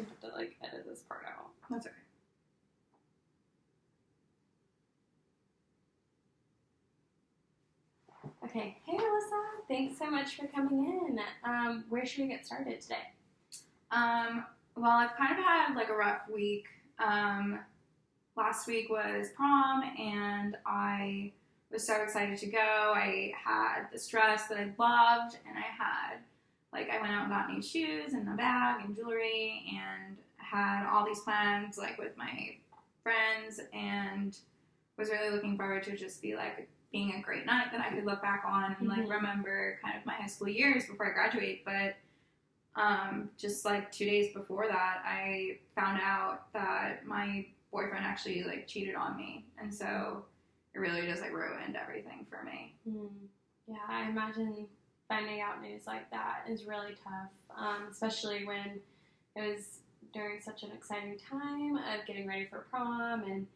I have to, like, edit this part out. That's okay. Okay. Hey, Alyssa. Thanks so much for coming in. Where should we get started today? Well, I've kind of had, like, a rough week. Last week was prom, and I was so excited to go. I had this dress that I loved, and I went out and got new shoes and a bag and jewelry, and had all these plans, like, with my friends, and was really looking forward to just being a great night that I could look back on and, like, remember kind of my high school years before I graduate. But just, like, 2 days before that, I found out that my boyfriend actually, like, cheated on me, and so it really just, like, ruined everything for me. Yeah, I imagine finding out news like that is really tough, especially when it was during such an exciting time of getting ready for prom and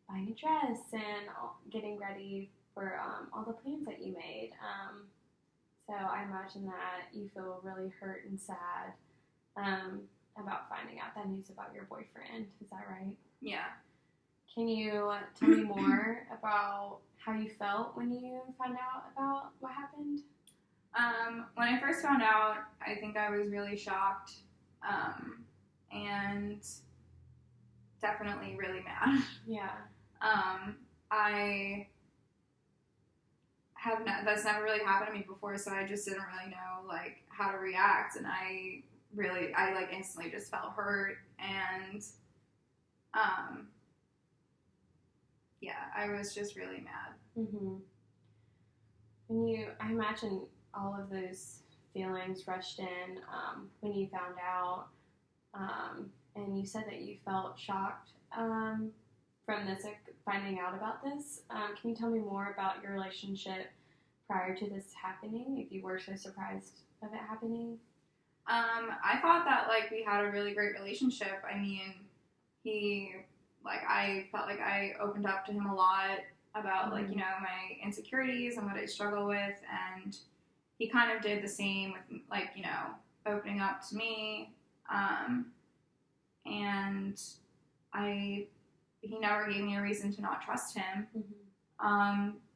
buying a dress and getting ready for all the plans that you made. So I imagine that you feel really hurt and sad about finding out that news about your boyfriend. Is that right? Yeah. Can you tell me more about how you felt when you found out about what happened? When I first found out, I think I was really shocked, and definitely really mad. Yeah. That's never really happened to me before, so I just didn't really know, like, how to react, and I like, instantly just felt hurt, and, yeah, I was just really mad. I imagine all of those feelings rushed in when you found out, and you said that you felt shocked from this, like, finding out about this. Can you tell me more about your relationship prior to this happening, if you were so surprised of it happening? I thought that, like, we had a really great relationship. I mean, I felt like I opened up to him a lot about, like, you know, my insecurities and what I struggle with, and he kind of did the same with, like, you know, opening up to me, and he never gave me a reason to not trust him.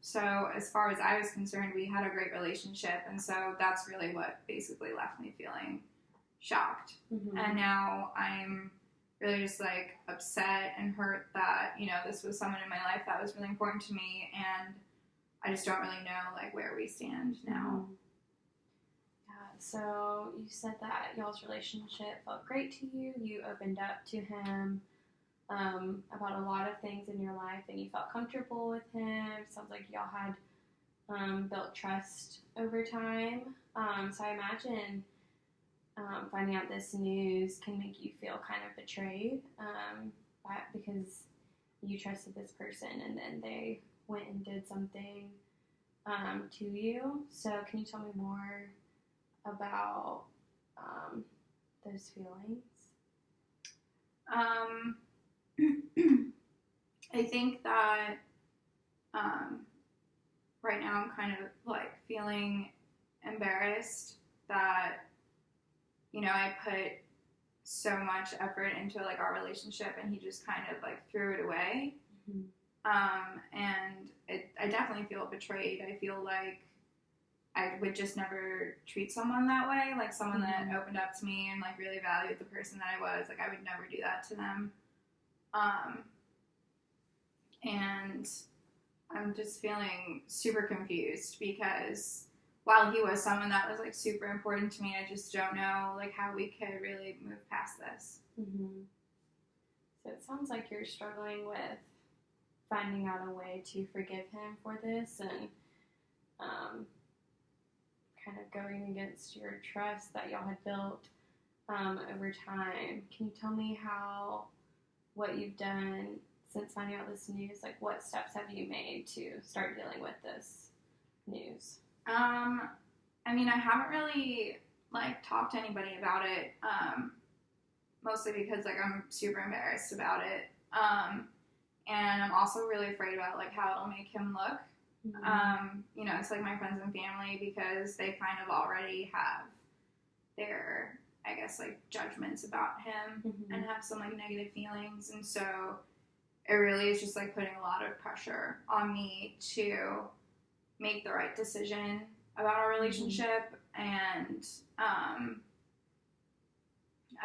So as far as I was concerned, we had a great relationship, and so that's really what basically left me feeling shocked. And now I'm really just, like, upset and hurt that, you know, this was someone in my life that was really important to me, and I just don't really know, like, where we stand now. Yeah, so you said that y'all's relationship felt great to you. You opened up to him about a lot of things in your life, and you felt comfortable with him. Sounds like y'all had built trust over time. So I imagine finding out this news can make you feel kind of betrayed because you trusted this person and then they went and did something to you. So can you tell me more about those feelings? I think that right now I'm kind of, like, feeling embarrassed that, you know, I put so much effort into, like, our relationship, and he just kind of, like, threw it away. And I definitely feel betrayed. I feel like I would just never treat someone that way, like, someone that opened up to me and, like, really valued the person that I was. Like, I would never do that to them. And I'm just feeling super confused because while he was someone that was, like, super important to me, I just don't know, like, how we could really move past this. So it sounds like you're struggling with finding out a way to forgive him for this and kind of going against your trust that y'all had built over time. Can you tell me what you've done since finding out this news? Like, what steps have you made to start dealing with this news? I mean, I haven't really, like, talked to anybody about it, mostly because, like, I'm super embarrassed about it, and I'm also really afraid about, like, how it'll make him look. You know, it's, like, my friends and family, because they kind of already have their I guess, like, judgments about him Mm-hmm. and have some, like, negative feelings. And so it really is just, like, putting a lot of pressure on me to make the right decision about our relationship. And I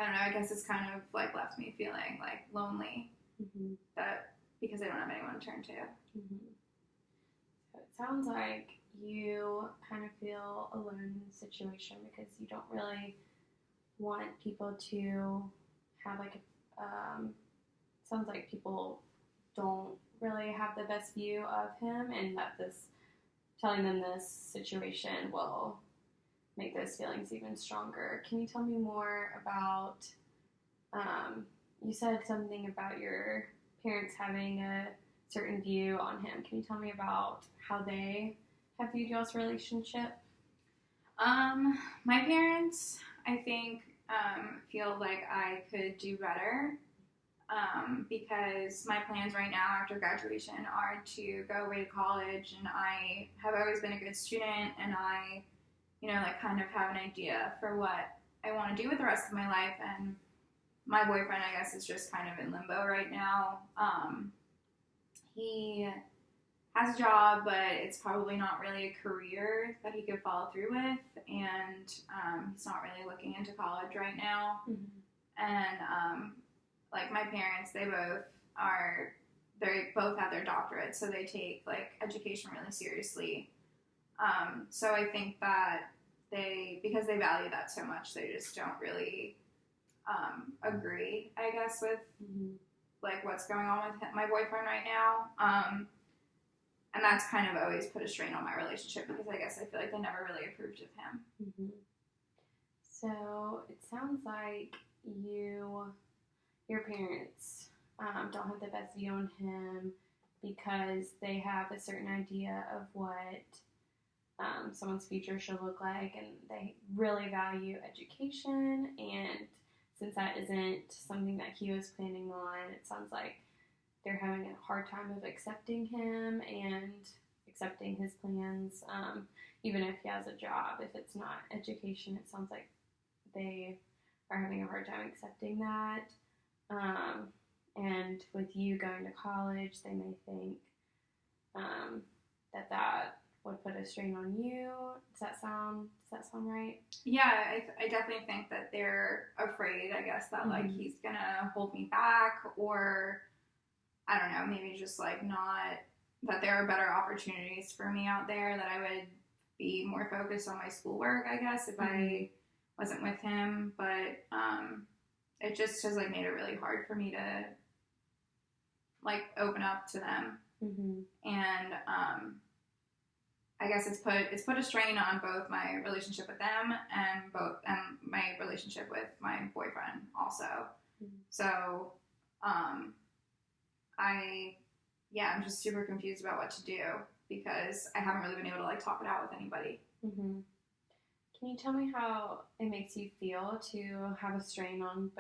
don't know, I guess it's kind of, like, left me feeling, like, lonely, Mm-hmm. that because I don't have anyone to turn to. Mm-hmm. So it sounds like you kind of feel alone in the situation because you don't really want people to have like sounds like people don't really have the best view of him, and that this telling them this situation will make those feelings even stronger. Can you tell me more about you said something about your parents having a certain view on him. Can you tell me about how they have viewed y'all's relationship? My parents, I think, feel like I could do better, because my plans right now after graduation are to go away to college, and I have always been a good student, and I, like, kind of have an idea for what I want to do with the rest of my life. And my boyfriend, I guess, is just kind of in limbo right now. He has a job, but it's probably not really a career that he could follow through with, and he's not really looking into college right now. Mm-hmm. And like, my parents, they both have their doctorates, so they take, like, education really seriously. So I think that because they value that so much, they just don't really agree, I guess, with Mm-hmm. like what's going on with my boyfriend right now. And that's kind of always put a strain on my relationship, because I guess I feel like they never really approved of him. Mm-hmm. So it sounds like your parents don't have the best view on him because they have a certain idea of what someone's future should look like, and they really value education. And since that isn't something that he was planning on, it sounds like they're having a hard time of accepting him and accepting his plans, even if he has a job. If it's not education, it sounds like they are having a hard time accepting that. And with you going to college, they may think that would put a strain on you. Does that sound right? Yeah, I definitely think that they're afraid, I guess, that, like, Mm-hmm. he's gonna hold me back, or I don't know, maybe just, like, not, that there are better opportunities for me out there, that I would be more focused on my schoolwork, I guess, if I wasn't with him. But it just has, like, made it really hard for me to, like, open up to them. Mm-hmm. And I guess it's put a strain on both my relationship with them and my relationship with my boyfriend also. Mm-hmm. So I'm just super confused about what to do, because I haven't really been able to, like, talk it out with anybody. Mm-hmm. Can you tell me how it makes you feel to have a strain on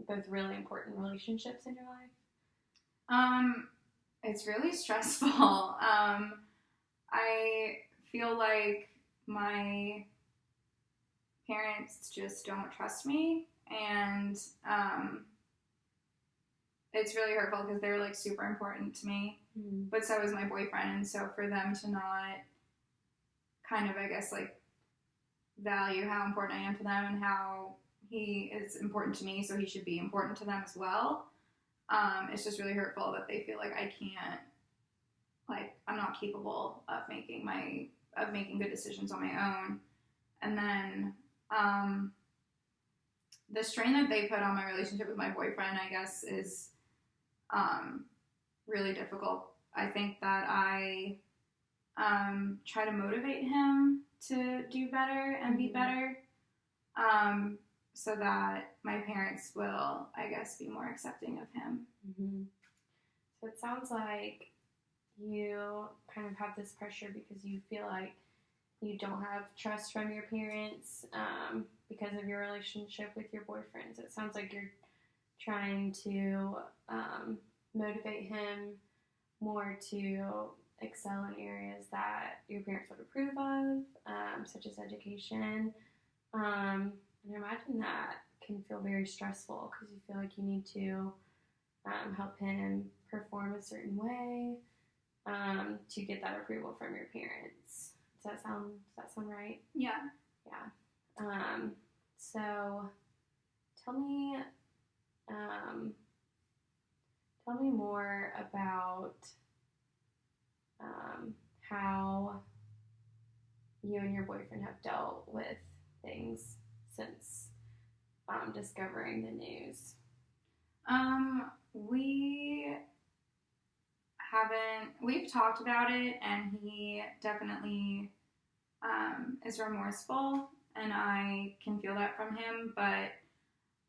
both really important relationships in your life? It's really stressful. I feel like my parents just don't trust me, and it's really hurtful because they're, like, super important to me, but so is my boyfriend. And so for them to not kind of, I guess, like, value how important I am to them and how he is important to me, so he should be important to them as well. It's just really hurtful that they feel like I can't, like, I'm not capable of making good decisions on my own. And then the strain that they put on my relationship with my boyfriend, I guess, is really difficult. I think that I try to motivate him to do better and be better, so that my parents will, I guess, be more accepting of him. Mm-hmm. So it sounds like you kind of have this pressure because you feel like you don't have trust from your parents because of your relationship with your boyfriend. So it sounds like you're trying to motivate him more to excel in areas that your parents would approve of, such as education. And I imagine that can feel very stressful because you feel like you need to help him perform a certain way to get that approval from your parents. Does that sound right? Yeah. Yeah. So tell me tell me more about how you and your boyfriend have dealt with things since discovering the news. We we've talked about it, and he definitely is remorseful, and I can feel that from him, but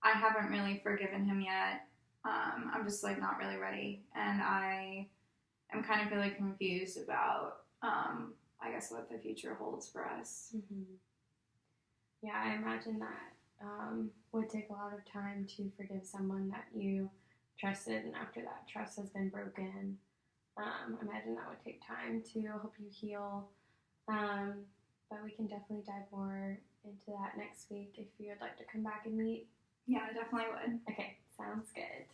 I haven't really forgiven him yet. I'm just like not really ready, and I am kind of really confused about, I guess, what the future holds for us. Mm-hmm. Yeah, I imagine that would take a lot of time to forgive someone that you trusted, and after that trust has been broken, I imagine that would take time to help you heal. But we can definitely dive more into that next week if you would like to come back and meet. Yeah, I definitely would. Okay, sounds good.